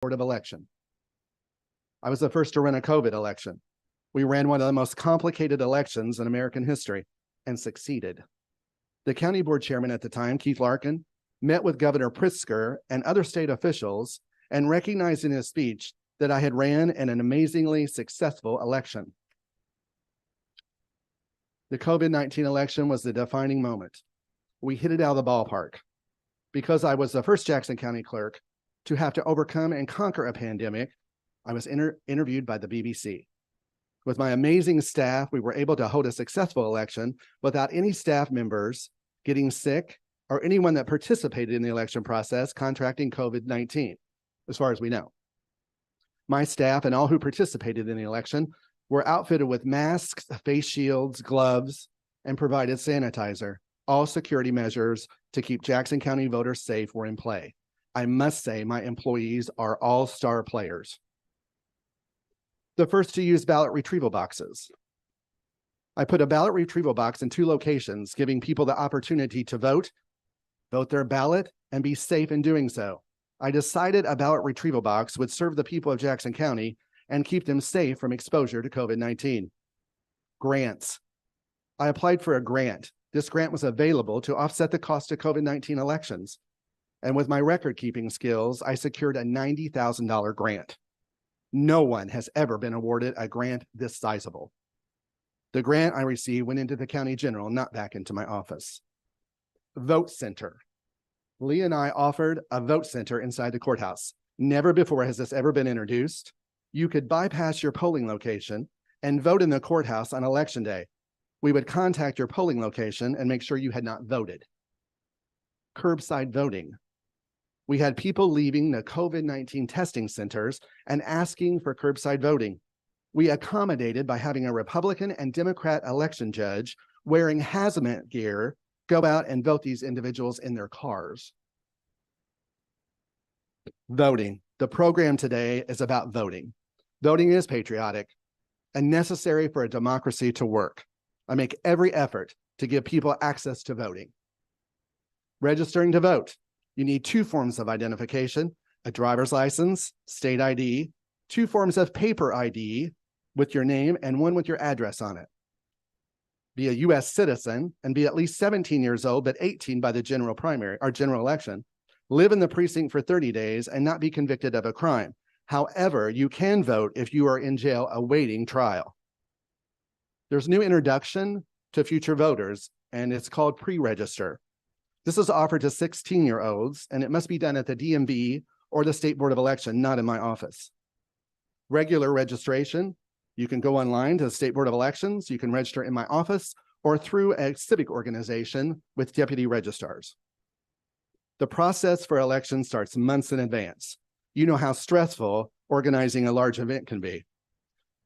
Board of Election. I was the first to run a COVID election. We ran one of the most complicated elections in American history and succeeded. The county board chairman at the time, Keith Larkin, met with Governor Pritzker and other state officials and recognized in his speech that I had ran in an amazingly successful election. The COVID-19 election was the defining moment. We hit it out of the ballpark. Because I was the first Jackson County clerk to have to overcome and conquer a pandemic, I was interviewed by the BBC. With my amazing staff, we were able to hold a successful election without any staff members getting sick or anyone that participated in the election process contracting COVID-19, as far as we know. My staff and all who participated in the election were outfitted with masks, face shields, gloves, and provided sanitizer. All security measures to keep Jackson County voters safe were in play. I must say my employees are all-star players. The first to use ballot retrieval boxes. I put a ballot retrieval box in 2 locations, giving people the opportunity to vote their ballot, and be safe in doing so. I decided a ballot retrieval box would serve the people of Jackson County and keep them safe from exposure to COVID-19. Grants. I applied for a grant. This grant was available to offset the cost of COVID-19 elections. And with my record-keeping skills, I secured a $90,000 grant. No one has ever been awarded a grant this sizable. The grant I received went into the county general, not back into my office. Vote center. Lee and I offered a vote center inside the courthouse. Never before has this ever been introduced. You could bypass your polling location and vote in the courthouse on election day. We would contact your polling location and make sure you had not voted. Curbside voting. We had people leaving the COVID-19 testing centers and asking for curbside voting. We accommodated by having a Republican and Democrat election judge wearing hazmat gear go out and vote these individuals in their cars. Voting. The program today is about voting. Voting is patriotic and necessary for a democracy to work. I make every effort to give people access to voting. Registering to vote. You need 2 forms of identification, a driver's license, state ID, 2 forms of paper ID with your name and 1 with your address on it. Be a U.S. citizen and be at least 17 years old, but 18 by the general primary or general election. Live in the precinct for 30 days and not be convicted of a crime. However, you can vote if you are in jail awaiting trial. There's new introduction to future voters, and it's called pre-register. This is offered to 16-year-olds, and it must be done at the DMV or the State Board of Election, not in my office. Regular registration. You can go online to the State Board of Elections. You can register in my office or through a civic organization with deputy registrars. The process for elections starts months in advance. You know how stressful organizing a large event can be.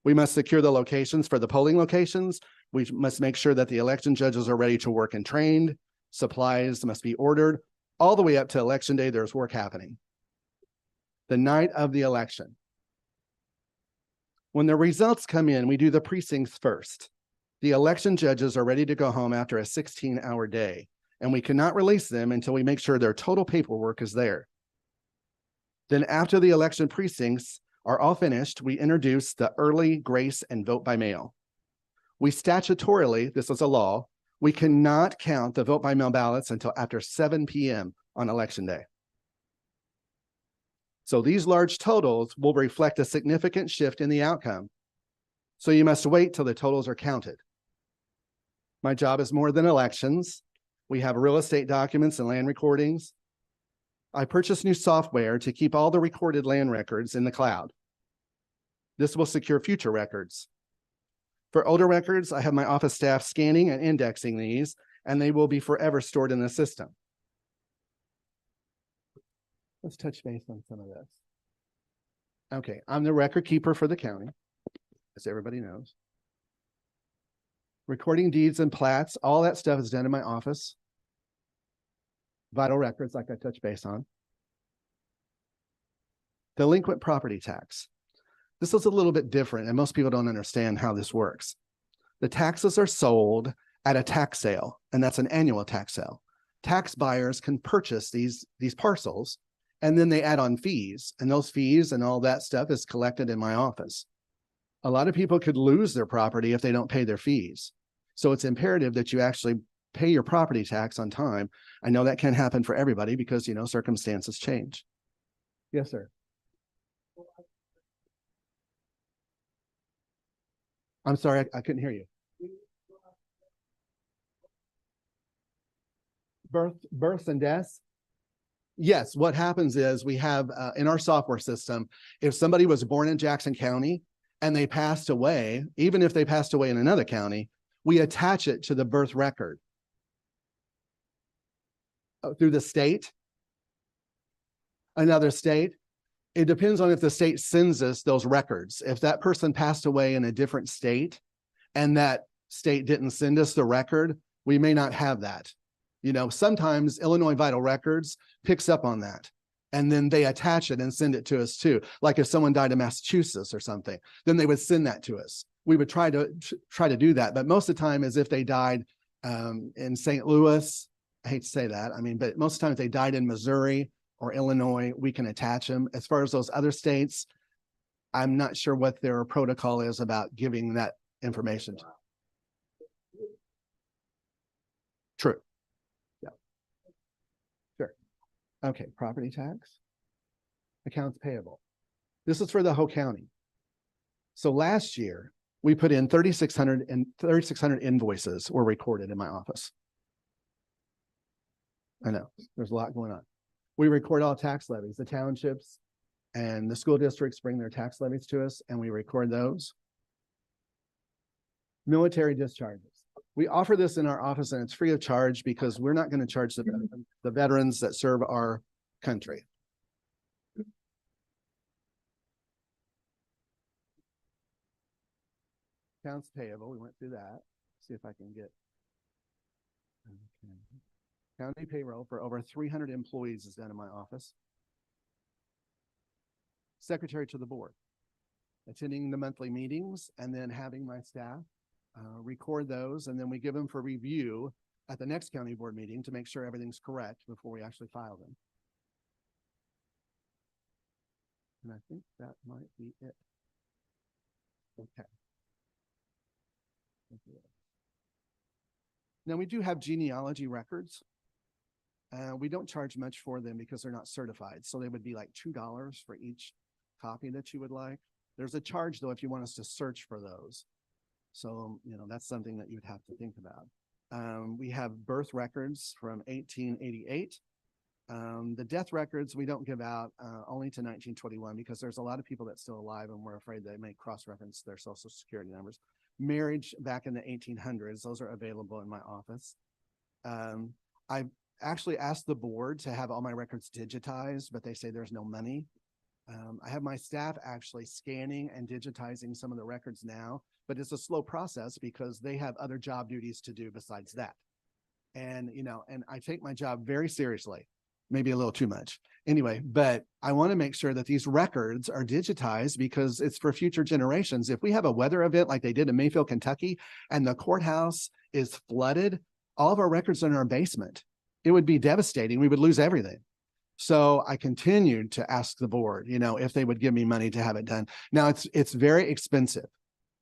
We must secure the locations for the polling locations. We must make sure that the election judges are ready to work and trained. Supplies must be ordered. All the way up to election day, there's work happening. The night of the election. When the results come in, we do the precincts first. The election judges are ready to go home after a 16-hour day, and we cannot release them until we make sure their total paperwork is there. Then after the election precincts are all finished, we introduce the early grace and vote by mail. We statutorily, this is a law, we cannot count the vote by mail ballots until after 7 p.m. on election day. So these large totals will reflect a significant shift in the outcome. So you must wait till the totals are counted. My job is more than elections. We have real estate documents and land recordings. I purchased new software to keep all the recorded land records in the cloud. This will secure future records. For older records, I have my office staff scanning and indexing these, and they will be forever stored in the system. Let's touch base on some of this. Okay, I'm the record keeper for the county, as everybody knows. Recording deeds and plats, all that stuff is done in my office. Vital records, like I touched base on. Delinquent property tax. This is a little bit different, and most people don't understand how this works. The taxes are sold at a tax sale, and that's an annual tax sale. Tax buyers can purchase these parcels And then they add on fees, and those fees and all that stuff is collected in my office. A lot of people could lose their property if they don't pay their fees. So it's imperative that you actually pay your property tax on time. I know that can happen for everybody because, circumstances change. Yes, sir. I'm sorry, I couldn't hear you. Births and deaths? Yes, what happens is we have in our software system, if somebody was born in Jackson County and they passed away, even if they passed away in another county, we attach it to the birth record. Through the state, another state. It depends on if the state sends us those records. If that person passed away in a different state and that state didn't send us the record, we may not have that. Sometimes Illinois Vital Records picks up on that, and then they attach it and send it to us too. Like if someone died in Massachusetts or something, then they would send that to us. We would try to do that, but most of the time is if they died in St. Louis. I hate to say that. But most of the time if they died in Missouri or Illinois, we can attach them. As far as those other states, I'm not sure what their protocol is about giving that information. True. Yeah. Sure. Okay. Property tax, accounts payable. This is for the whole county. So last year we put in 3,600 invoices were recorded in my office. I know there's a lot going on. We record all tax levies. The townships and the school districts bring their tax levies to us, and we record those. Military discharges. We offer this in our office, and it's free of charge because we're not going to charge the veterans that serve our country. Accounts payable. We went through that. See if I can get. Okay. County payroll for over 300 employees is done in my office. Secretary to the board, attending the monthly meetings and then having my staff record those, and then we give them for review at the next county board meeting to make sure everything's correct before we actually file them. And I think that might be it. Okay. Now we do have genealogy records. We don't charge much for them because they're not certified. So they would be like $2 for each copy that you would like. There's a charge though if you want us to search for those. So, that's something that you would have to think about. We have birth records from 1888. The death records we don't give out only to 1921 because there's a lot of people that's still alive and we're afraid they may cross-reference their social security numbers. Marriage back in the 1800s, those are available in my office. I've actually asked the board to have all my records digitized, but they say there's no money. I have my staff actually scanning and digitizing some of the records now, but it's a slow process because they have other job duties to do besides that. And, and I take my job very seriously, maybe a little too much anyway, but I want to make sure that these records are digitized because it's for future generations. If we have a weather event like they did in Mayfield, Kentucky, and the courthouse is flooded, all of our records are in our basement. It would be devastating. We would lose everything. So I continued to ask the board, if they would give me money to have it done. Now it's very expensive.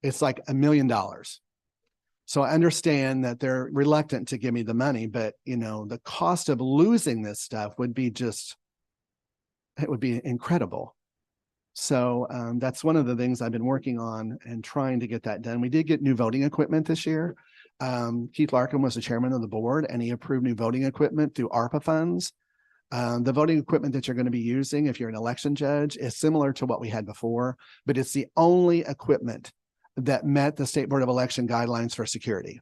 It's like $1 million. So I understand that they're reluctant to give me the money, but the cost of losing this stuff would be it would be incredible. So that's one of the things I've been working on and trying to get that done. We did get new voting equipment this year. Keith Larkin was the chairman of the board, and he approved new voting equipment through ARPA funds. The voting equipment that you're going to be using if you're an election judge is similar to what we had before, but it's the only equipment that met the State Board of Election guidelines for security.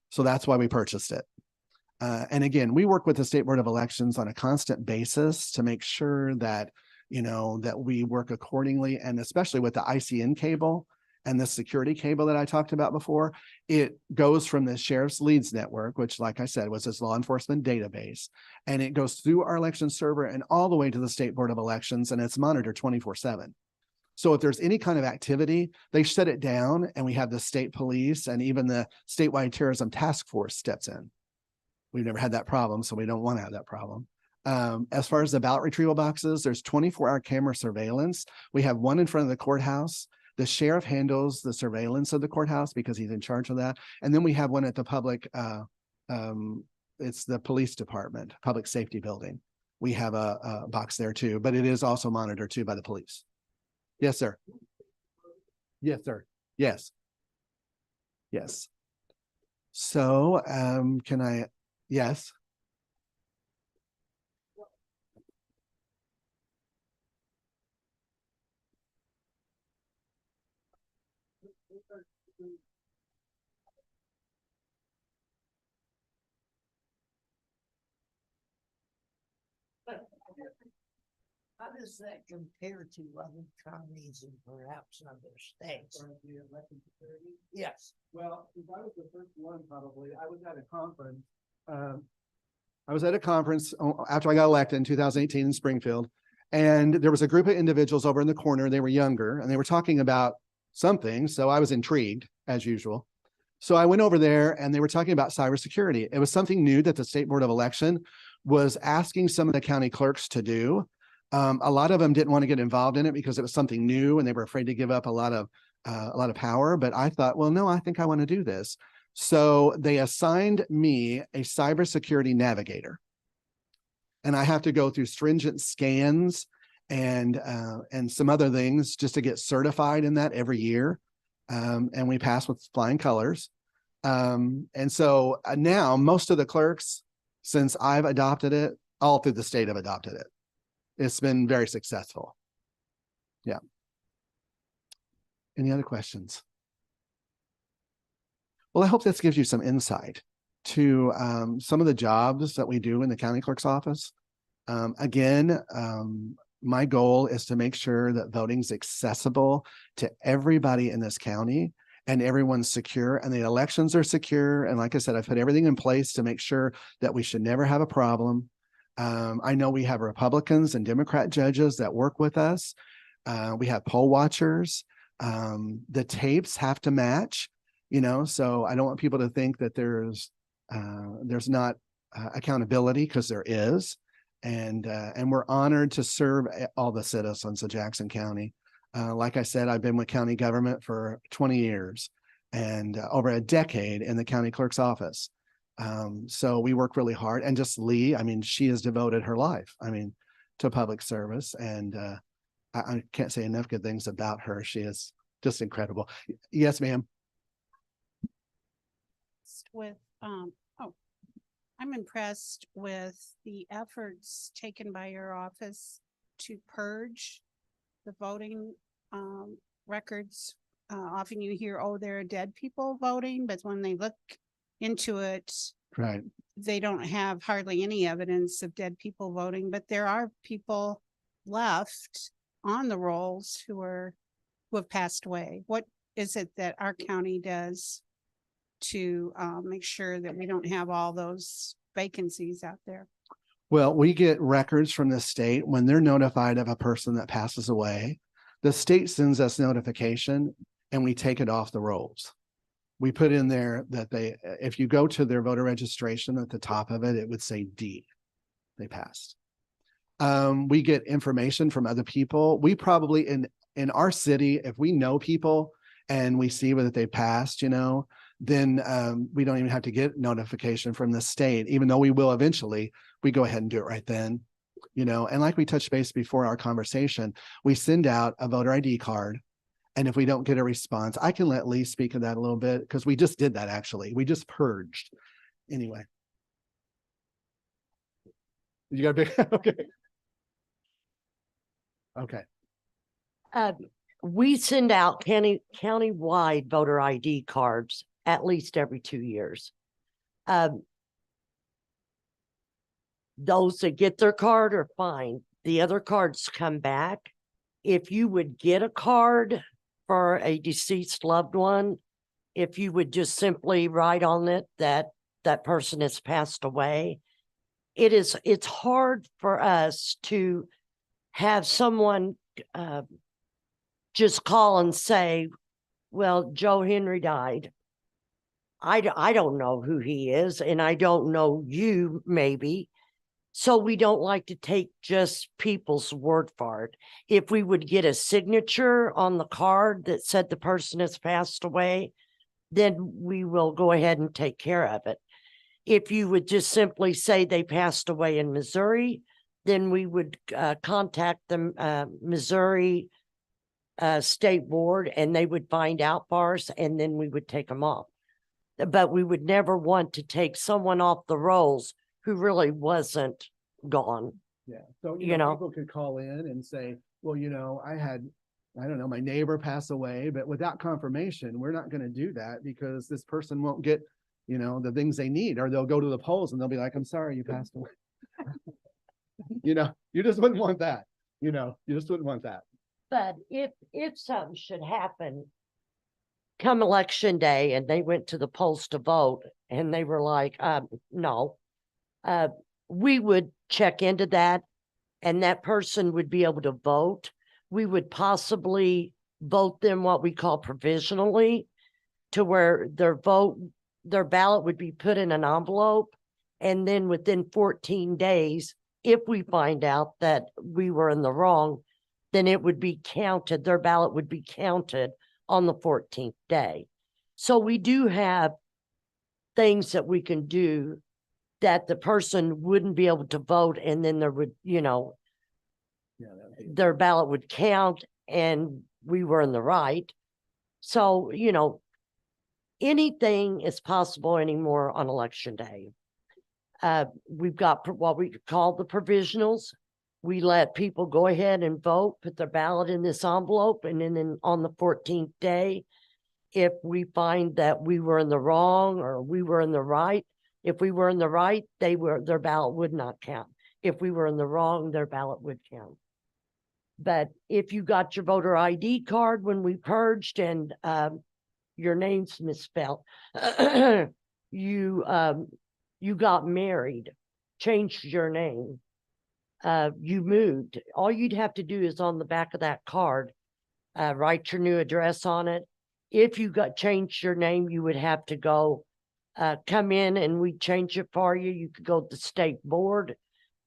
So that's why we purchased it. And again, we work with the State Board of Elections on a constant basis to make sure that, that we work accordingly, and especially with the ICN cable and the security cable that I talked about before, it goes from the Sheriff's Leads Network, which, like I said, was this law enforcement database, and it goes through our election server and all the way to the State Board of Elections, and it's monitored 24/7. So if there's any kind of activity, they shut it down, and we have the state police and even the statewide terrorism task force steps in. We've never had that problem, so we don't want to have that problem. As far as the ballot retrieval boxes, there's 24-hour camera surveillance. We have one in front of the courthouse. The sheriff handles the surveillance of the courthouse because he's in charge of that. And then we have one at the public, it's the police department, public safety building. We have a box there too, but it is also monitored too by the police. Yes, sir. Yes, sir. Yes. Yes. So, can I, yes. How does that compare to other counties and perhaps other states? Yes. Well, if I was the first one, probably, I was at a conference. I was at a conference after I got elected in 2018 in Springfield, and there was a group of individuals over in the corner. They were younger, and they were talking about something. So I was intrigued, as usual. So I went over there, and they were talking about cybersecurity. It was something new that the State Board of Election was asking some of the county clerks to do. A lot of them didn't want to get involved in it because it was something new, and they were afraid to give up a lot of power. But I thought, well, no, I think I want to do this. So they assigned me a cybersecurity navigator, and I have to go through stringent scans and some other things just to get certified in that every year. And we pass with flying colors. And so now most of the clerks, since I've adopted it, all through the state have adopted it. It's been very successful. Yeah. Any other questions? Well, I hope this gives you some insight to some of the jobs that we do in the county clerk's office. Again, my goal is to make sure that voting is accessible to everybody in this county and everyone's secure and the elections are secure. And like I said, I've put everything in place to make sure that we should never have a problem. I know we have Republicans and Democrat judges that work with us. We have poll watchers. The tapes have to match, so I don't want people to think that there's not accountability, because there is. And we're honored to serve all the citizens of Jackson County. Like I said, I've been with county government for 20 years and over a decade in the county clerk's office. So we work really hard. And just Lee, she has devoted her life, to public service. And I can't say enough good things about her. She is just incredible. Yes, ma'am. I'm impressed with the efforts taken by your office to purge the voting records. Often you hear, oh, there are dead people voting, but when they look into it, right, they don't have hardly any evidence of dead people voting, but there are people left on the rolls who have passed away. What is it that our county does to make sure that we don't have all those vacancies out there? Well, we get records from the state when they're notified of a person that passes away. The state sends us notification and we take it off the rolls. We put in there that if you go to their voter registration at the top of it, it would say D, they passed. We get information from other people. We probably in our city, if we know people and we see that they passed, then we don't even have to get notification from the state, even though we will eventually. We go ahead and do it right then, and like we touched base before our conversation, we send out a voter ID card. And if we don't get a response, I can let Lee speak of that a little bit, because we just did that. Actually, we just purged. Anyway. You got a big, okay. Okay. We send out county-wide voter ID cards at least every 2 years. Those that get their card are fine. The other cards come back. If you would get a card for a deceased loved one, if you would just simply write on it that that person has passed away, it's hard for us to have someone just call and say, well, Joe Henry died. I don't know who he is, and I don't know you maybe, So we don't like to take just people's word for it. If we would get a signature on the card that said the person has passed away, then we will go ahead and take care of it. If you would just simply say they passed away in Missouri, then we would contact the Missouri State Board, and they would find out for us, and then we would take them off. But we would never want to take someone off the rolls who really wasn't gone. Yeah. So, You know. people could call in and say, well, I had, I don't know, my neighbor pass away, but without confirmation, we're not going to do that because this person won't get, the things they need, or they'll go to the polls and they'll be like, I'm sorry, you passed away. You just wouldn't want that. You just wouldn't want that. But if something should happen come election day and they went to the polls to vote and they were like, no, we would check into that, and that person would be able to vote. We would possibly vote them what we call provisionally, to where their ballot would be put in an envelope. And then within 14 days, if we find out that we were in the wrong, then it would be counted. Their ballot would be counted on the 14th day. So we do have things that we can do that the person wouldn't be able to vote, and then there would, their ballot would count and we were in the right. So, anything is possible anymore on election day. We've got what we call the provisionals. We let people go ahead and vote, put their ballot in this envelope, and then on the 14th day, if we find that we were in the wrong or we were in the right, if we were in the right, their ballot would not count. If we were in the wrong, their ballot would count. But if you got your voter ID card when we purged and your name's misspelled, you got married, changed your name, you moved, all you'd have to do is on the back of that card, write your new address on it. If you changed your name, you would have to go come in and we change it for you. You could go to the state board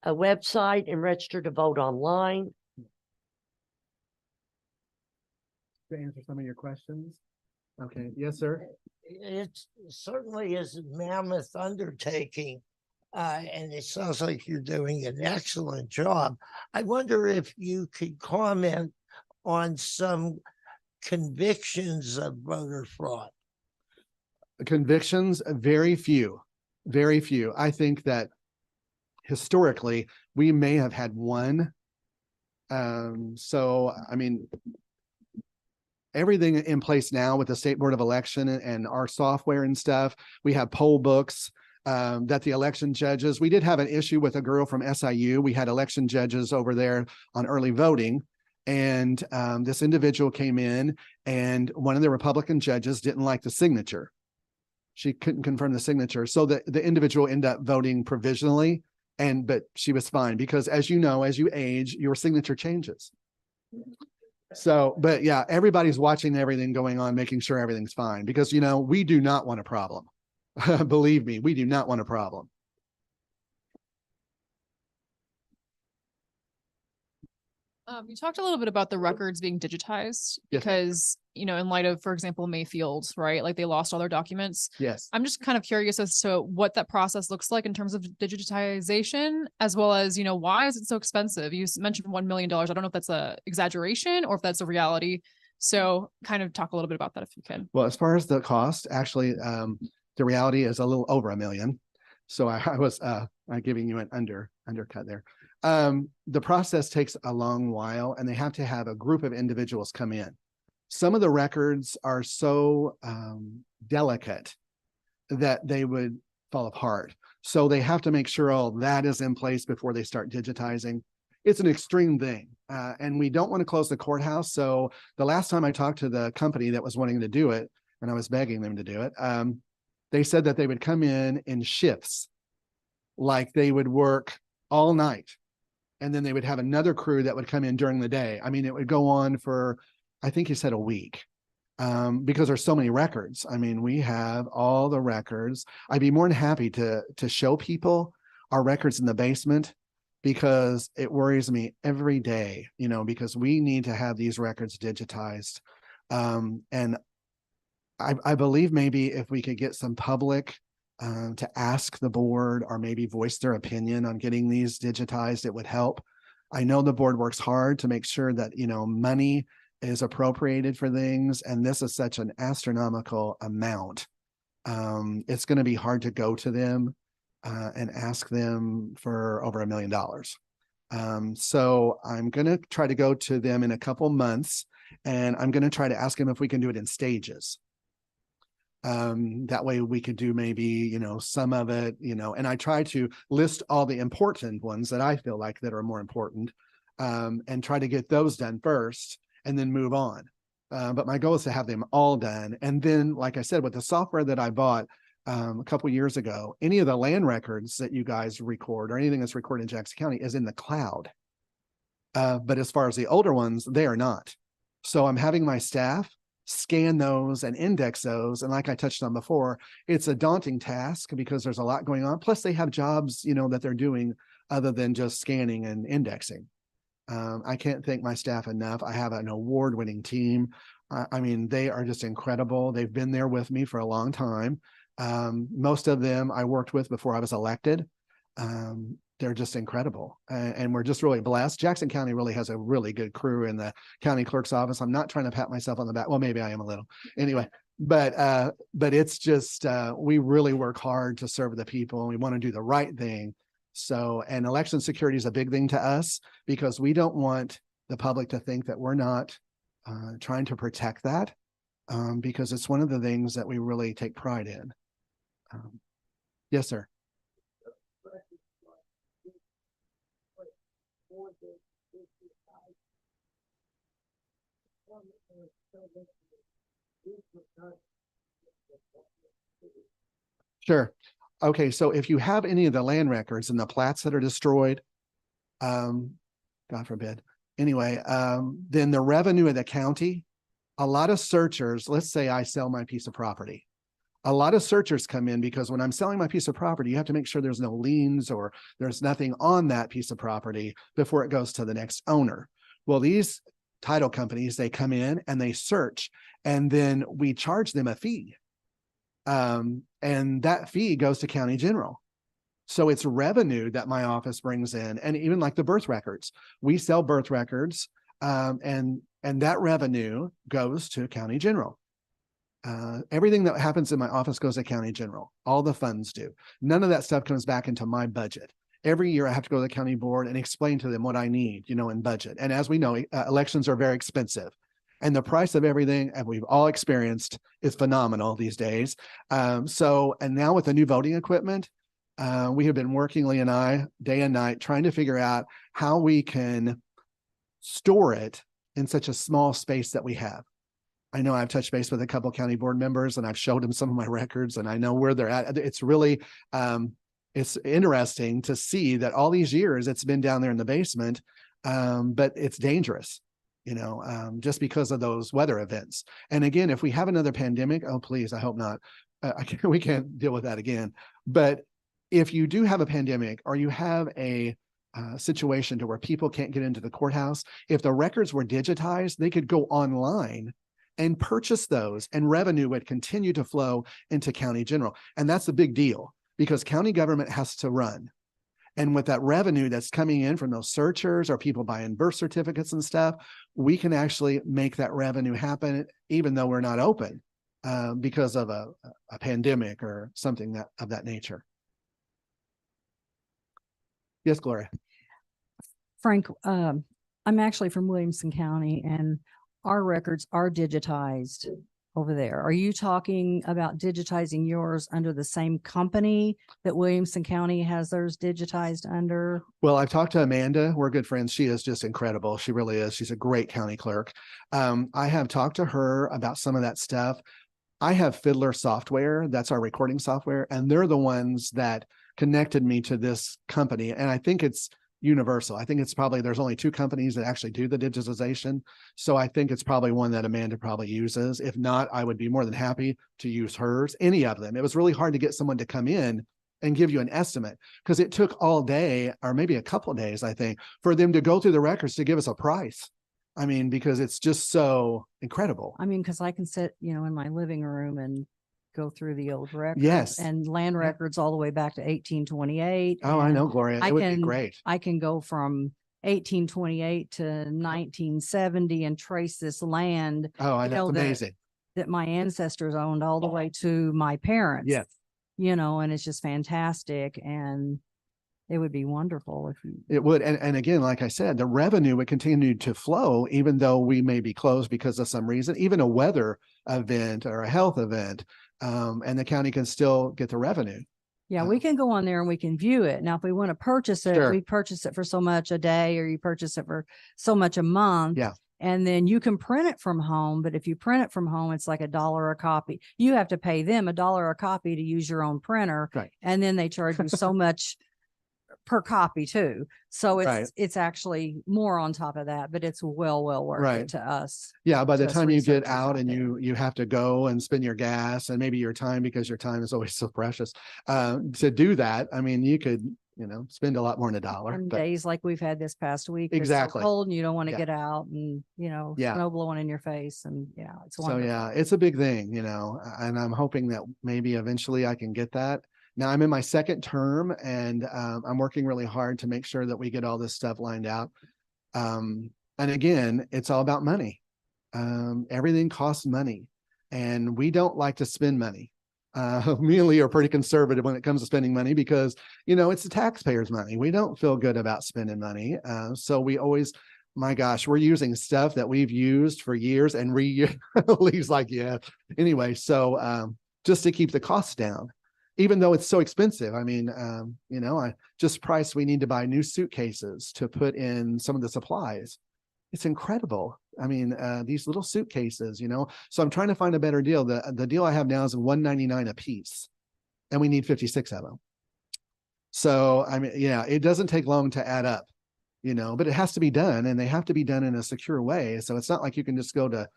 website and register to vote online. To answer some of your questions. Okay. Yes, sir. It certainly is a mammoth undertaking, and it sounds like you're doing an excellent job. I wonder if you could comment on some convictions of voter fraud. Convictions, very few. I think that historically we may have had one. Everything in place now with the State Board of Election and our software and stuff, we have poll books that the election judges, we did have an issue with a girl from SIU. We had election judges over there on early voting, and this individual came in and one of the Republican judges didn't like the signature. She couldn't confirm the signature. So the individual ended up voting provisionally, but she was fine because, as you know, as you age, your signature changes. So, but yeah, everybody's watching everything going on, making sure everything's fine because, we do not want a problem. Believe me, we do not want a problem. You talked a little bit about the records being digitized because, in light of, for example, Mayfield, right? Like they lost all their documents. Yes. I'm just kind of curious as to what that process looks like in terms of digitization, as well as, why is it so expensive? You mentioned $1 million. I don't know if that's a exaggeration or if that's a reality. So kind of talk a little bit about that if you can. Well, as far as the cost, actually, the reality is a little over $1 million. So I was giving you an undercut there. The process takes a long while, and they have to have a group of individuals come in. Some of the records are so delicate that they would fall apart. So they have to make sure all that is in place before they start digitizing. It's an extreme thing, and we don't want to close the courthouse. So the last time I talked to the company that was wanting to do it, and I was begging them to do it, they said that they would come in shifts, like they would work all night. And then they would have another crew that would come in during the day. I mean, it would go on for, I think you said a week, because there's so many records. I mean, we have all the records. I'd be more than happy to show people our records in the basement because it worries me every day, you know, because we need to have these records digitized. And I believe maybe if we could get some public to ask the board or maybe voice their opinion on getting these digitized, it would help. I know the board works hard to make sure that, you know, money is appropriated for things, and this is such an astronomical amount. It's going to be hard to go to them and ask them for over $1 million. So I'm going to try to go to them in a couple months, and I'm going to try to ask them if we can do it in stages. That way we could do maybe, you know, some of it, you know, and I try to list all the important ones that I feel like that are more important, and try to get those done first and then move on. But my goal is to have them all done. And then, like I said, with the software that I bought a couple years ago, any of the land records that you guys record or anything that's recorded in Jackson County is in the cloud. But as far as the older ones, they are not. So I'm having my staff scan those and index those. And like I touched on before, it's a daunting task because there's a lot going on. Plus they have jobs, you know, that they're doing other than just scanning and indexing. I can't thank my staff enough. I have an award-winning team. I mean, they are just incredible. They've been there with me for a long time. Most of them I worked with before I was elected. They're just incredible. And we're just really blessed. Jackson County really has a really good crew in the county clerk's office. I'm not trying to pat myself on the back. Well, maybe I am a little anyway, but it's just, we really work hard to serve the people, and we want to do the right thing. So, and election security is a big thing to us because we don't want the public to think that we're not trying to protect that, because it's one of the things that we really take pride in. Yes, sir. Sure. Okay, so if you have any of the land records and the plats that are destroyed, God forbid, anyway, then the revenue of the county, a lot of searchers, let's say I sell my piece of property. A lot of searchers come in because when I'm selling my piece of property, you have to make sure there's no liens or there's nothing on that piece of property before it goes to the next owner. Well, these title companies, they come in and they search, and then we charge them a fee. And that fee goes to county general. So it's revenue that my office brings in. And even like the birth records, we sell birth records, and that revenue goes to county general. Everything that happens in my office goes to county general. All the funds do. None of that stuff comes back into my budget. Every year I have to go to the county board and explain to them what I need, you know, in budget. And as we know, elections are very expensive. And the price of everything, and we've all experienced, is phenomenal these days. And now with the new voting equipment, we have been working, Lee and I, day and night, trying to figure out how we can store it in such a small space that we have. I know I've touched base with a couple county board members, and I've showed them some of my records, and I know where they're at. It's really, it's interesting to see that all these years it's been down there in the basement, but it's dangerous, you know, just because of those weather events. And again, if we have another pandemic, oh, please, I hope not. We can't deal with that again. But if you do have a pandemic, or you have a situation to where people can't get into the courthouse, if the records were digitized, they could go online and purchase those, and revenue would continue to flow into county general. And that's a big deal because county government has to run. And with that revenue that's coming in from those searchers or people buying birth certificates and stuff, we can actually make that revenue happen, even though we're not open because of a pandemic or something of that nature. Yes, Gloria. Frank, I'm actually from Williamson County, and our records are digitized over there. Are you talking about digitizing yours under the same company that Williamson County has theirs digitized under? Well, I've talked to Amanda. We're good friends. She is just incredible. She really is. She's a great county clerk. I have talked to her about some of that stuff. I have Fiddler software. That's our recording software. And they're the ones that connected me to this company. And I think it's universal. I think it's probably, there's only 2 companies that actually do the digitization. So I think it's probably one that Amanda probably uses. If not, I would be more than happy to use hers, any of them. It was really hard to get someone to come in and give you an estimate, because it took all day or maybe a couple of days, I think, for them to go through the records to give us a price. I mean, because it's just so incredible. I mean, because I can sit, in my living room and go through the old records. Yes. And land records all the way back to 1828. Oh, I and know, Gloria. I It would be can- great. I can go from 1828 to 1970 and trace this land Oh, I you know. know It's that- amazing. that my ancestors owned all the way to my parents. Yes. And it's just fantastic. And it would be wonderful if you, It would. And again, like I said, the revenue would continue to flow, even though we may be closed because of some reason, even a weather event or a health event, and the county can still get the revenue. we can go on there and we can view it. Now, if we want to purchase it, Sure. we purchase it for so much a day, or you purchase it for so much a month. Yeah. And then you can print it from home, but if you print it from home, it's like $1 a copy. You have to pay them $1 a copy to use your own printer. Right. And then they charge you so much per copy too. So Right. it's actually more on top of that, but it's well worth Right. it to us. Yeah, by the Just time you get researchers out out and there. you have to go and spend your gas and maybe your time, because your time is always so precious, to do that. I mean, you could, spend a lot more than $1, On but days like we've had this past week. it's so Exactly. cold and you don't want to Yeah. get out and, Yeah. snow blowing in your face and it's so wonderful. yeah, it's a big thing, and I'm hoping that maybe eventually I can get that. Now I'm in my second term, and I'm working really hard to make sure that we get all this stuff lined out. And again, it's all about money. Everything costs money, and we don't like to spend money. Me and Lee are pretty conservative when it comes to spending money, because, it's the taxpayers' money. We don't feel good about spending money. So we always, my gosh, we're using stuff that we've used for years and Lee's like, yeah. Anyway, so just to keep the costs down, even though it's so expensive. I mean, I just priced, we need to buy new suitcases to put in some of the supplies. It's incredible. I mean, these little suitcases, so I'm trying to find a better deal. The deal I have now is $199 a piece, and we need 56 of them. So, I mean, yeah, it doesn't take long to add up, but it has to be done, and they have to be done in a secure way. So it's not like you can just go to,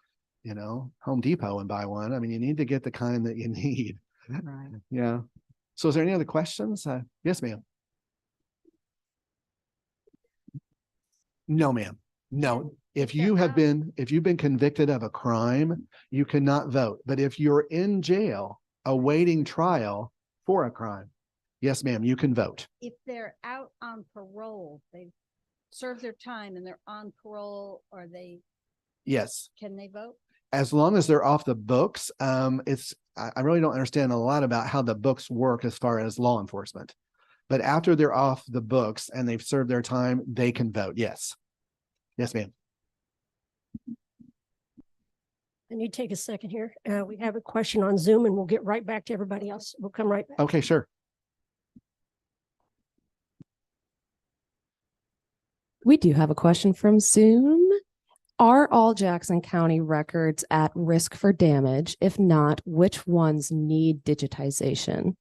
Home Depot and buy one. I mean, you need to get the kind that you need. Right. Yeah. So is there any other questions? Yes, ma'am. No, ma'am. No. If you've been convicted of a crime, you cannot vote. But if you're in jail awaiting trial for a crime, yes, ma'am, you can vote. If they're out on parole, they've served their time and they're on parole, or Yes. can they vote? As long as they're off the books, I really don't understand a lot about how the books work as far as law enforcement. But after they're off the books and they've served their time, they can vote. Yes. Yes, ma'am. I need to take a second here. We have a question on Zoom and we'll get right back to everybody else. We'll come right back. Okay, sure. We do have a question from Zoom. Are all Jackson County records at risk for damage? If not, which ones need digitization?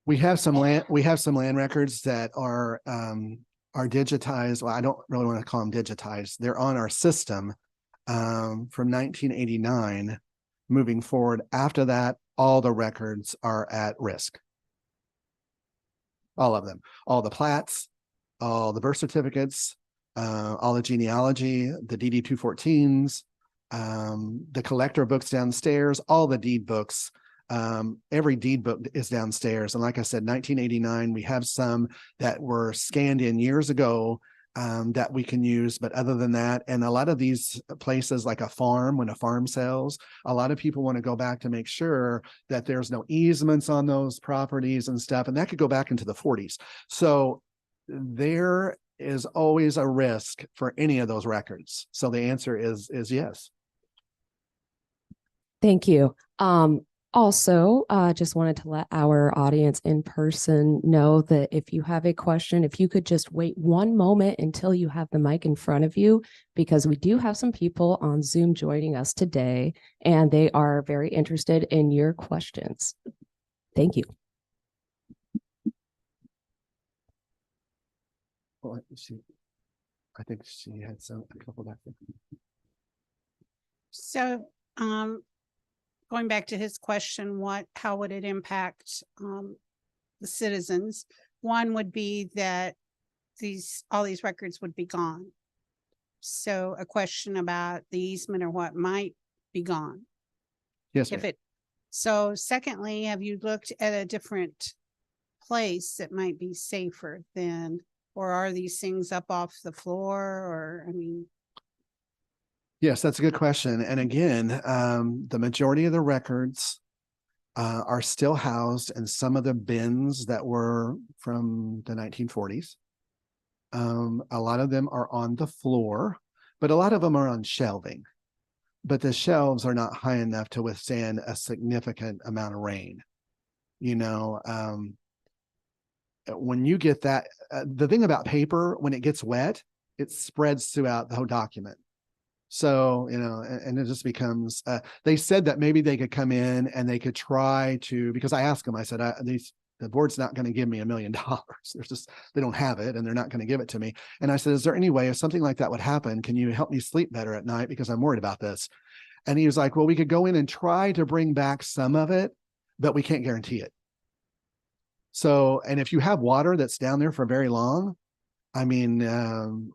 We have some land records that are digitized. Well, I don't really want to call them digitized. They're on our system from 1989 moving forward. After that, all the records are at risk. All of them, all the plats, all the birth certificates, all the genealogy, the DD 214s, the collector books downstairs, all the deed books. Every deed book is downstairs. And like I said, 1989, we have some that were scanned in years ago that we can use. But other than that, and a lot of these places like a farm, when a farm sells, a lot of people want to go back to make sure that there's no easements on those properties and stuff. And that could go back into the 40s. So there is always a risk for any of those records. So the answer is yes. Thank you. Also, just wanted to let our audience in person know that if you have a question, if you could just wait one moment until you have the mic in front of you, because we do have some people on Zoom joining us today, and they are very interested in your questions. Thank you. Well, I think she had a couple back there. So, going back to his question, how would it impact the citizens? One would be that all these records would be gone. So a question about the easement or what might be gone. Yes, If ma'am. So secondly, have you looked at a different place that might be safer than, or are these things up off the floor, or, I mean? Yes, that's a good question. And again, the majority of the records are still housed in some of the bins that were from the 1940s. A lot of them are on the floor, but a lot of them are on shelving. But the shelves are not high enough to withstand a significant amount of rain. You know, when you get that, the thing about paper, when it gets wet, it spreads throughout the whole document. So, you know, and it just becomes, they said that maybe they could come in and they could try to, because I asked them, I said, the board's not going to give me $1 million. There's just, they don't have it and they're not going to give it to me. And I said, is there any way if something like that would happen, can you help me sleep better at night? Because I'm worried about this. And he was like, well, we could go in and try to bring back some of it, but we can't guarantee it. So, and if you have water that's down there for very long, I mean,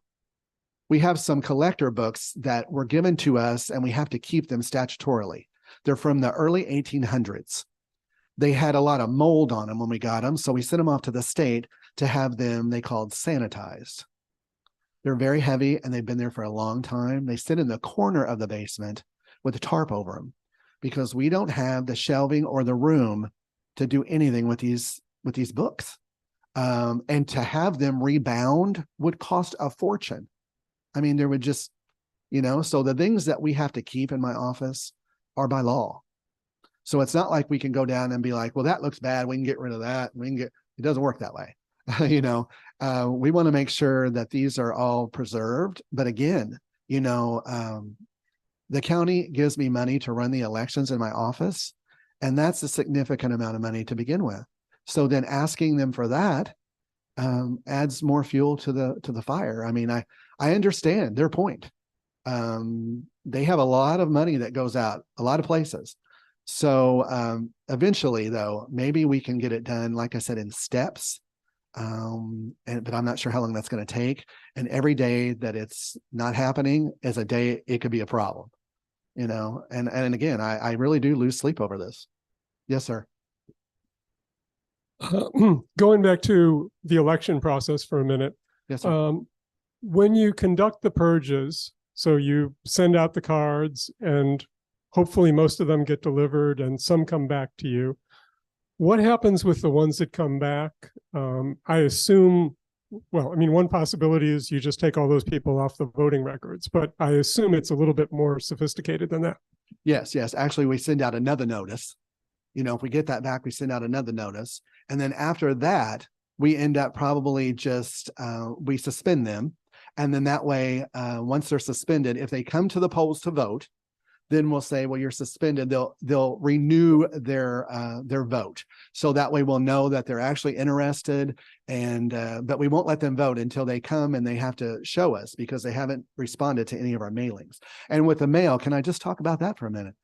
we have some collector books that were given to us and we have to keep them statutorily. They're from the early 1800s. They had a lot of mold on them when we got them. So we sent them off to the state to have them, they called sanitized. They're very heavy and they've been there for a long time. They sit in the corner of the basement with a tarp over them because we don't have the shelving or the room to do anything with these books. And to have them rebound would cost a fortune. I mean, there would just, you know, so the things that we have to keep in my office are by law. So it's not like we can go down and be like, well, that looks bad, we can get rid of that. It doesn't work that way. You know, we want to make sure that these are all preserved. But again, you know, the county gives me money to run the elections in my office, and that's a significant amount of money to begin with. So then asking them for that adds more fuel to the fire. I mean, I understand their point. They have a lot of money that goes out a lot of places. So eventually, though, maybe we can get it done, like I said, in steps. But I'm not sure how long that's going to take. And every day that it's not happening is a day it could be a problem, you know. And again, I really do lose sleep over this. Yes, sir. Going back to the election process for a minute. Yes, sir. When you conduct the purges, so you send out the cards and hopefully most of them get delivered and some come back to you. What happens with the ones that come back? I assume, well, I mean, one possibility is you just take all those people off the voting records, but I assume it's a little bit more sophisticated than that. Yes. Actually, we send out another notice. You know, if we get that back, we send out another notice. And then after that, we end up probably just, we suspend them. And then that way, once they're suspended, if they come to the polls to vote, then we'll say, well, you're suspended. They'll renew their vote. So that way we'll know that they're actually interested. And but we won't let them vote until they come and they have to show us because they haven't responded to any of our mailings. And with the mail, can I just talk about that for a minute?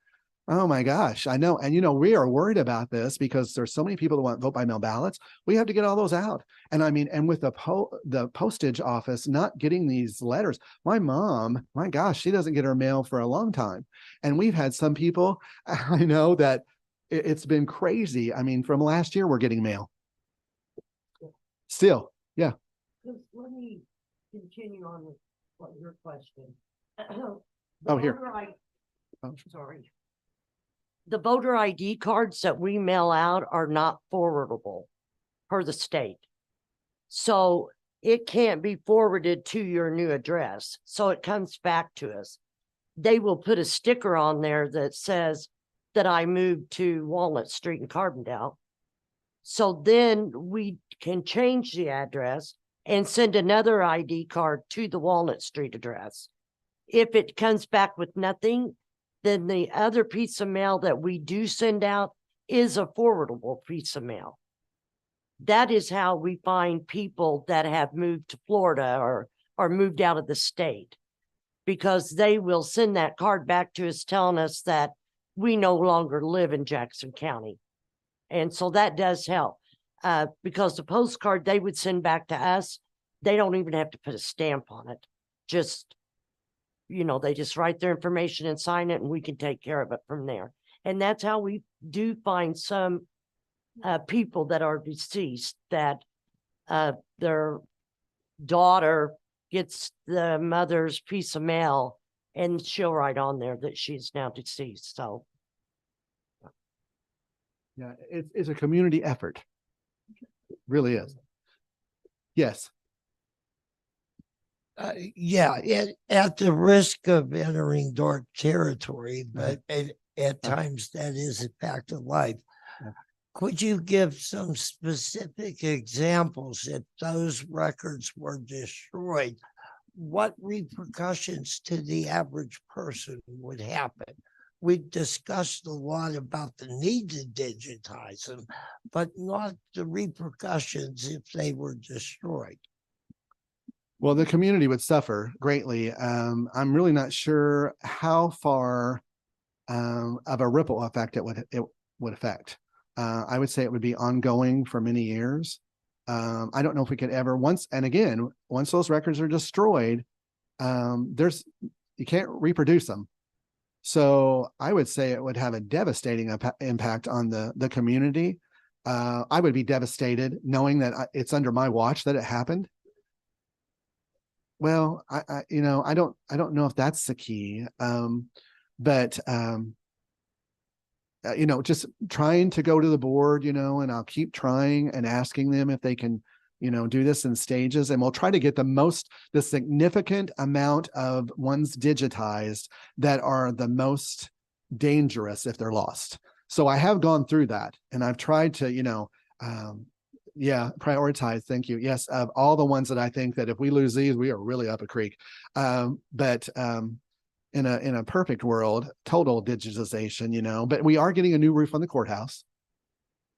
Oh my gosh, I know. And you know, we are worried about this because there's so many people that want vote by mail ballots. We have to get all those out. And I mean, and with the postage office not getting these letters, my mom, my gosh, she doesn't get her mail for a long time. And we've had some people, I know that it's been crazy. I mean, from last year, we're getting mail. Still, yeah. Let me continue on with your question. Oh, here. Sorry. The voter ID cards that we mail out are not forwardable per the state. So it can't be forwarded to your new address. So it comes back to us. They will put a sticker on there that says that I moved to Walnut Street in Carbondale. So then we can change the address and send another ID card to the Walnut Street address. If it comes back with nothing, then the other piece of mail that we do send out is a forwardable piece of mail. That is how we find people that have moved to Florida or moved out of the state, because they will send that card back to us telling us that we no longer live in Jackson County. And so that does help. Because the postcard they would send back to us, they don't even have to put a stamp on it. Just, they just write their information and sign it, and we can take care of it from there. And that's how we do find some people that are deceased, that their daughter gets the mother's piece of mail and she'll write on there that she's now deceased. So Yeah, it's a community effort. It really is. Yes. At the risk of entering dark territory, but at times that is a fact of life. Could you give some specific examples if those records were destroyed? What repercussions to the average person would happen? We discussed a lot about the need to digitize them, but not the repercussions if they were destroyed. Well, the community would suffer greatly. I'm really not sure how far of a ripple effect it would affect. I would say it would be ongoing for many years. I don't know if we could ever once those records are destroyed, you can't reproduce them. So I would say it would have a devastating impact on the community. I would be devastated knowing that it's under my watch that it happened. Well, I don't know if that's the key. But just trying to go to the board, and I'll keep trying and asking them if they can, do this in stages, and we'll try to get the significant amount of ones digitized that are the most dangerous if they're lost. So I have gone through that, and I've tried to, prioritize. Thank you. Yes. Of all the ones that I think that if we lose these, we are really up a creek. But in a perfect world, total digitization, but we are getting a new roof on the courthouse.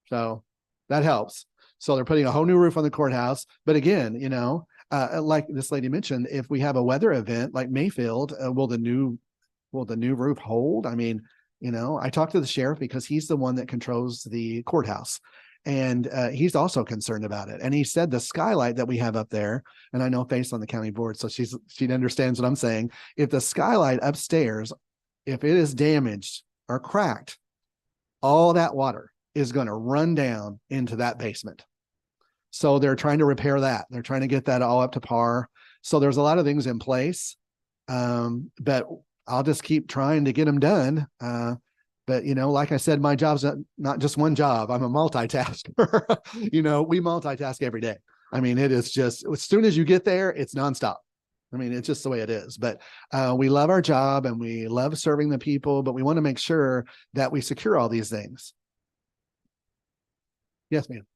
So that helps. So they're putting a whole new roof on the courthouse. But again, like this lady mentioned, if we have a weather event like Mayfield, will the new roof hold? I mean, I talked to the sheriff because he's the one that controls the courthouse. And he's also concerned about it. And he said the skylight that we have up there, and I know Faith's on the county board, so she understands what I'm saying. If the skylight upstairs, if it is damaged or cracked, all that water is going to run down into that basement. So they're trying to repair that. They're trying to get that all up to par. So there's a lot of things in place, but I'll just keep trying to get them done. But, like I said, my job's not just one job. I'm a multitasker. We multitask every day. I mean, it is just, as soon as you get there, it's nonstop. I mean, it's just the way it is. But we love our job and we love serving the people, but we want to make sure that we secure all these things. Yes, ma'am.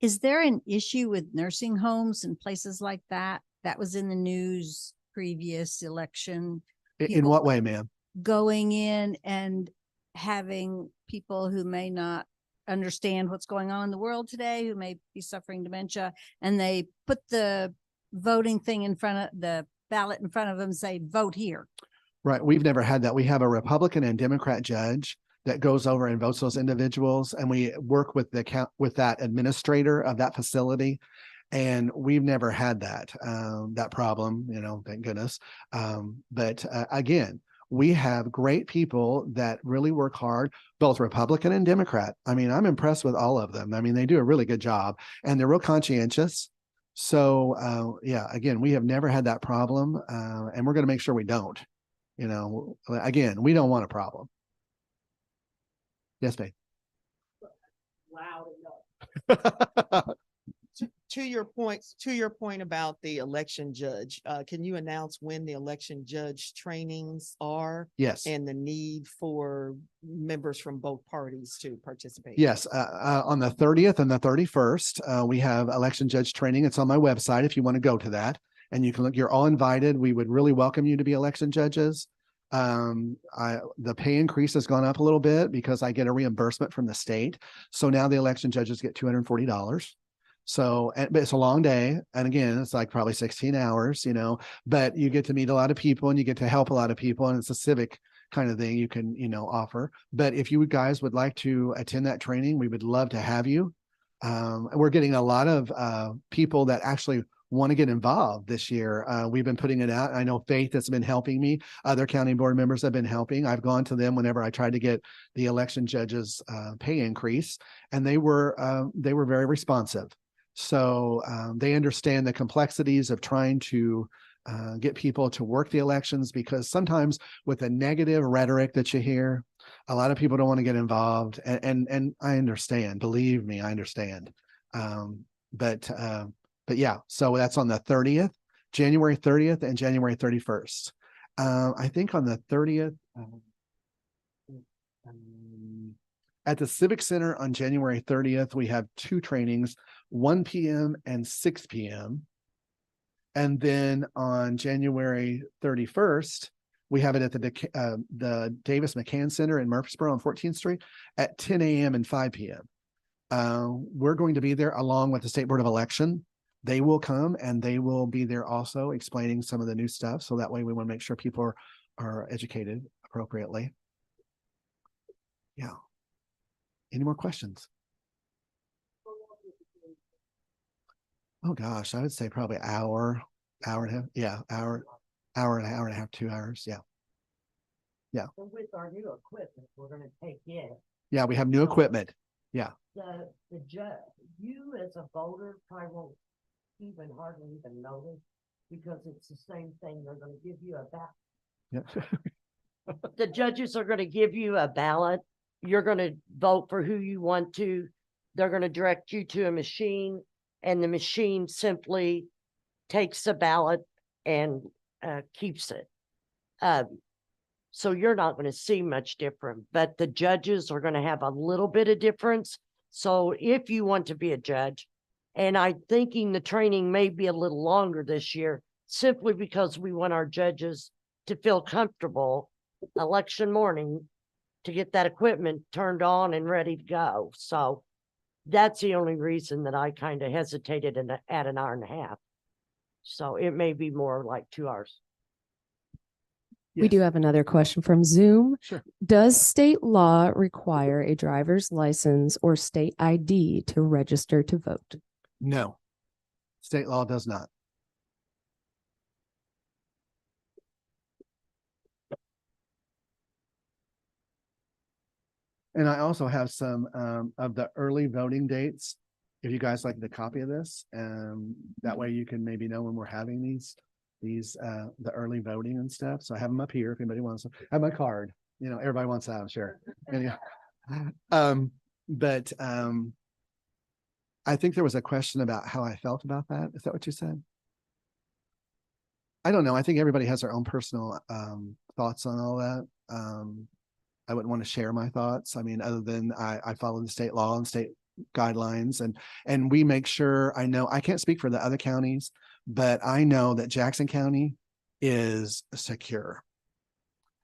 Is there an issue with nursing homes and places like that? That was in the news previous election. In what way, ma'am? Going in and having people who may not understand what's going on in the world today, who may be suffering dementia, and they put the voting thing in front of the ballot in front of them, say, vote here. Right. We've never had that. We have a Republican and Democrat judge that goes over and votes those individuals. And we work with that administrator of that facility. And we've never had that problem, thank goodness. But again, we have great people that really work hard, both Republican and Democrat. I mean, I'm impressed with all of them. I mean, they do a really good job and they're real conscientious. So, again, we have never had that problem and we're going to make sure we don't. Again, we don't want a problem. Yes, babe. Loud enough. To your point about the election judge, can you announce when the election judge trainings are? Yes. And the need for members from both parties to participate? Yes. On the 30th and the 31st, we have election judge training. It's on my website if you want to go to that. And you can look, you're all invited. We would really welcome you to be election judges. The pay increase has gone up a little bit because I get a reimbursement from the state. So now the election judges get $240. So, but it's a long day. And again, it's like probably 16 hours, but you get to meet a lot of people and you get to help a lot of people. And it's a civic, kind of thing you can, offer. But if you guys would like to attend that training, we would love to have you. We're getting a lot of people that actually want to get involved this year. We've been putting it out. I know Faith has been helping me. Other county board members have been helping. I've gone to them whenever I tried to get the election judges pay increase, and they were very responsive. So they understand the complexities of trying to get people to work the elections, because sometimes with the negative rhetoric that you hear, a lot of people don't want to get involved. And I understand, believe me, I understand. But yeah, so that's on the 30th, January 30th and January 31st. I think on the 30th, at the Civic Center on January 30th, we have 2 trainings, 1 p.m. and 6 p.m. And then on January 31st, we have it at the Davis McCann Center in Murfreesboro on 14th Street at 10 a.m. and 5 p.m. We're going to be there along with the State Board of Election. They will come and they will be there also explaining some of the new stuff. So that way we want to make sure people are educated appropriately. Yeah. Any more questions? Oh gosh, I would say probably hour and a half. Yeah, hour and a half, 2 hours. Yeah. Yeah. So with our new equipment, we're going to take it. Yeah, we have new equipment. Yeah. The judge, you as a voter probably won't hardly even notice, because it's the same thing. They're going to give you a ballot. Yeah. The judges are going to give you a ballot. You're going to vote for who you want to. They're going to direct you to a machine, and the machine simply takes the ballot and keeps it. So you're not going to see much different, but the judges are going to have a little bit of difference. So if you want to be a judge, and I'm thinking the training may be a little longer this year, simply because we want our judges to feel comfortable election morning to get that equipment turned on and ready to go. So that's the only reason that I kind of hesitated at an hour and a half. So it may be more like 2 hours. We do have another question from Zoom. Sure. Does state law require a driver's license or state ID to register to vote? No, state law does not. And I also have some of the early voting dates. If you guys like the copy of this, that way you can maybe know when we're having the early voting and stuff. So I have them up here if anybody wants them. I have my card. Everybody wants that, I'm sure. But I think there was a question about how I felt about that. Is that what you said? I don't know. I think everybody has their own personal thoughts on all that. I wouldn't want to share my thoughts. I mean, other than I follow the state law and state guidelines, and we make sure. I know I can't speak for the other counties, but I know that Jackson County is secure.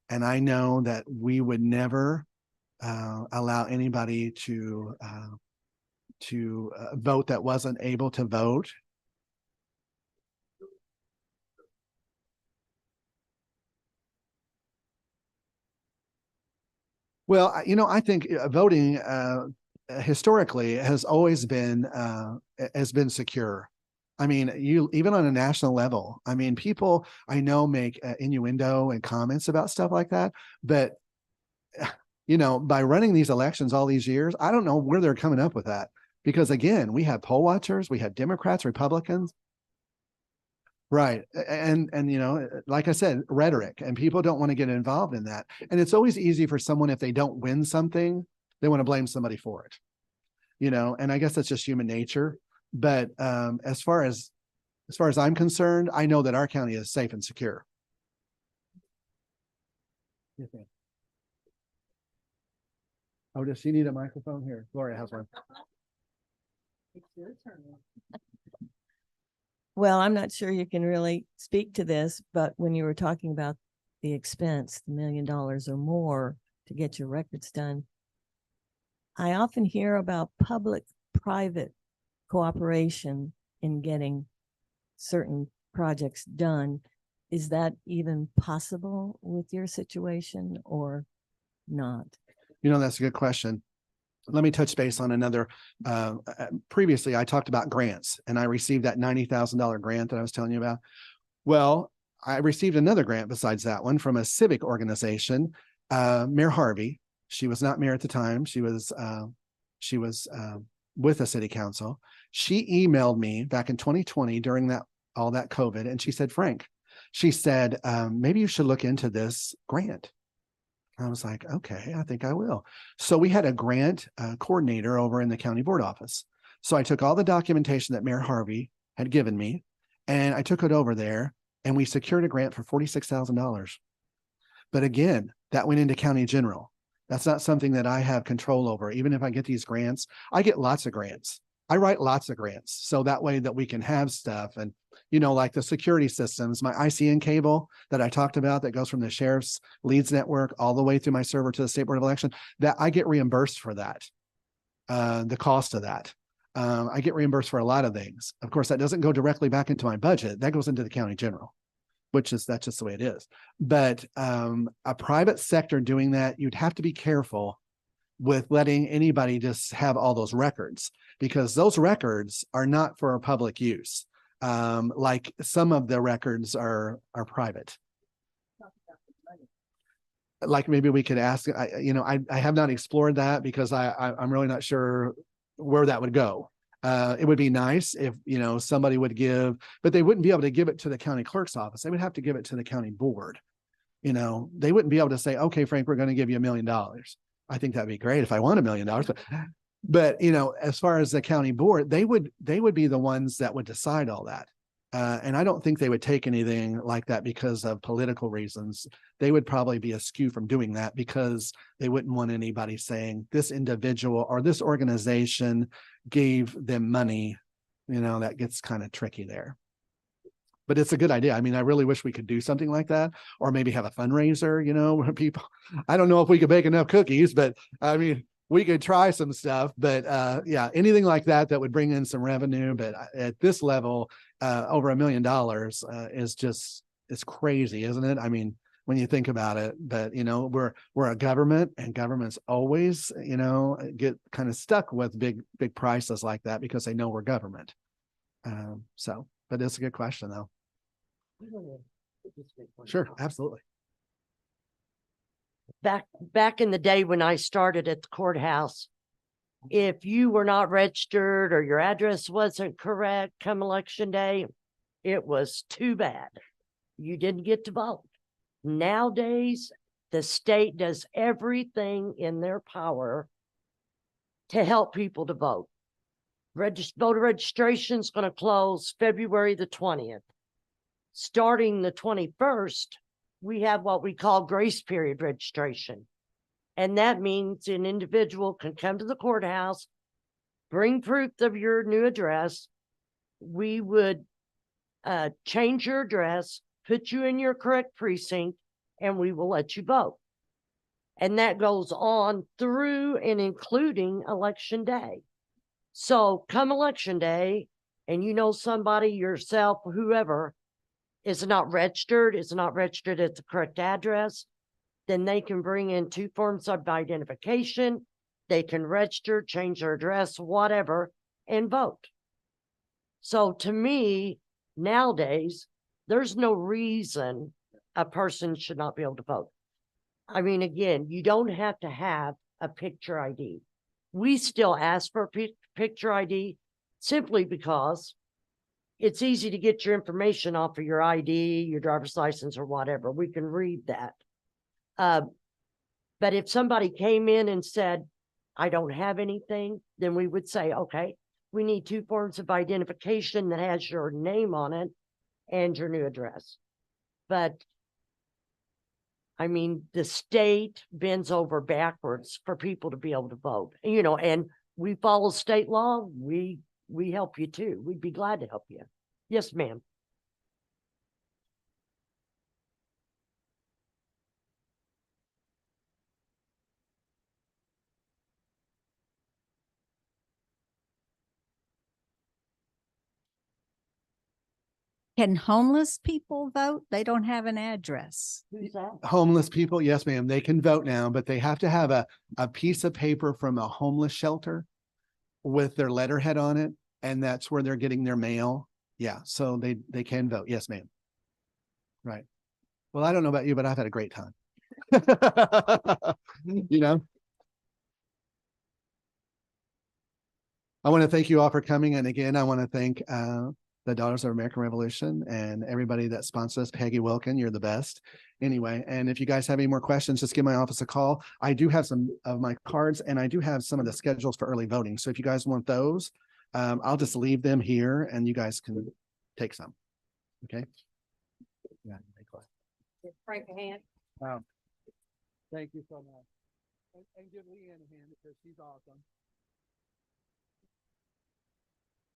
And I know that we would never allow anybody to vote that wasn't able to vote. Well, I think voting historically has always been secure. I mean, even on a national level, I mean, people I know make innuendo and comments about stuff like that, but by running these elections all these years, I don't know where they're coming up with that, because again, we have poll watchers, we have Democrats, Republicans. Right. And like I said, rhetoric, and people don't want to get involved in that. And it's always easy for someone, if they don't win something, they want to blame somebody for it, and I guess that's just human nature. But as far as I'm concerned, I know that our county is safe and secure. Oh, does she need a microphone? Here, Gloria has one. It's your turn. Well, I'm not sure you can really speak to this, but when you were talking about the expense, the $1 million or more to get your records done, I often hear about public-private cooperation in getting certain projects done. Is that even possible with your situation or not? You know, that's a good question. Let me touch base on another. Previously, I talked about grants, and I received that $90,000 grant that I was telling you about. Well, I received another grant besides that one from a civic organization, Mayor Harvey. She was not mayor at the time. She was with the city council. She emailed me back in 2020 during all that COVID, and she said, Frank, she said, maybe you should look into this grant. I was like, okay, I think I will. So we had a grant coordinator over in the county board office. So I took all the documentation that Mayor Harvey had given me, and I took it over there, and we secured a grant for $46,000. But again, that went into county general. That's not something that I have control over. Even if I get these grants, I get lots of grants. I write lots of grants. So that way that we can have stuff. And, you know, like the security systems, my ICN cable that I talked about that goes from the sheriff's leads network all the way through my server to the state board of election, that I get reimbursed for that, the cost of that. I get reimbursed for a lot of things. Of course, that doesn't go directly back into my budget. That goes into the county general, that's just the way it is. But a private sector doing that, you'd have to be careful with letting anybody just have all those records, because those records are not for public use. Like some of the records are private. Like maybe we could ask, I have not explored that because I'm really not sure where that would go. It would be nice if, somebody would give, but they wouldn't be able to give it to the county clerk's office. They would have to give it to the county board. They wouldn't be able to say, okay, Frank, we're going to give you $1 million. I think that'd be great if I won $1 million, but as far as the county board, they would be the ones that would decide all that. And I don't think they would take anything like that because of political reasons. They would probably be askew from doing that because they wouldn't want anybody saying this individual or this organization gave them money. That gets kind of tricky there. But it's a good idea. I mean, I really wish we could do something like that, or maybe have a fundraiser, where people, I don't know if we could bake enough cookies, but I mean, we could try some stuff, but yeah, anything like that would bring in some revenue. But at this level, over $1 million it's crazy, isn't it? I mean, when you think about it, but we're a government, and governments always, get kind of stuck with big prices like that because they know we're government. But it's a good question though. Sure, absolutely. Back in the day when I started at the courthouse, if you were not registered or your address wasn't correct come election day, it was too bad. You didn't get to vote. Nowadays, the state does everything in their power to help people to vote. Voter registration is going to close February the 20th. Starting the 21st, we have what we call grace period registration. And that means an individual can come to the courthouse, bring proof of your new address. We would change your address, put you in your correct precinct, and we will let you vote. And that goes on through and including election day. So come election day, and somebody, yourself, whoever, is not registered at the correct address, then they can bring in 2 forms of identification. They can register, change their address, whatever, and vote. So to me, nowadays, there's no reason a person should not be able to vote. I mean, again, you don't have to have a picture ID. We still ask for a picture ID simply because it's easy to get your information off of your ID, your driver's license, or whatever. We can read that. But if somebody came in and said, I don't have anything, then we would say, okay, we need 2 forms of identification that has your name on it and your new address. But I mean, the state bends over backwards for people to be able to vote, and we follow state law. We help you too. We'd be glad to help you. Yes, ma'am. Can homeless people vote? They don't have an address. Who's that? Homeless people, yes, ma'am, they can vote now, but they have to have a piece of paper from a homeless shelter with their letterhead on it, and that's where they're getting their mail. Yeah, so they can vote. Yes, ma'am. Right. Well, I don't know about you, but I've had a great time. You know? I want to thank you all for coming. And again, I want to thank the Daughters of American Revolution and everybody that sponsors us. Peggy Wilkin, you're the best. Anyway, and if you guys have any more questions, just give my office a call. I do have some of my cards, and I do have some of the schedules for early voting. So if you guys want those, I'll just leave them here and you guys can take some. Okay. Yeah. Frank a hand. Wow. Thank you so much. And give Leanne a hand because she's awesome.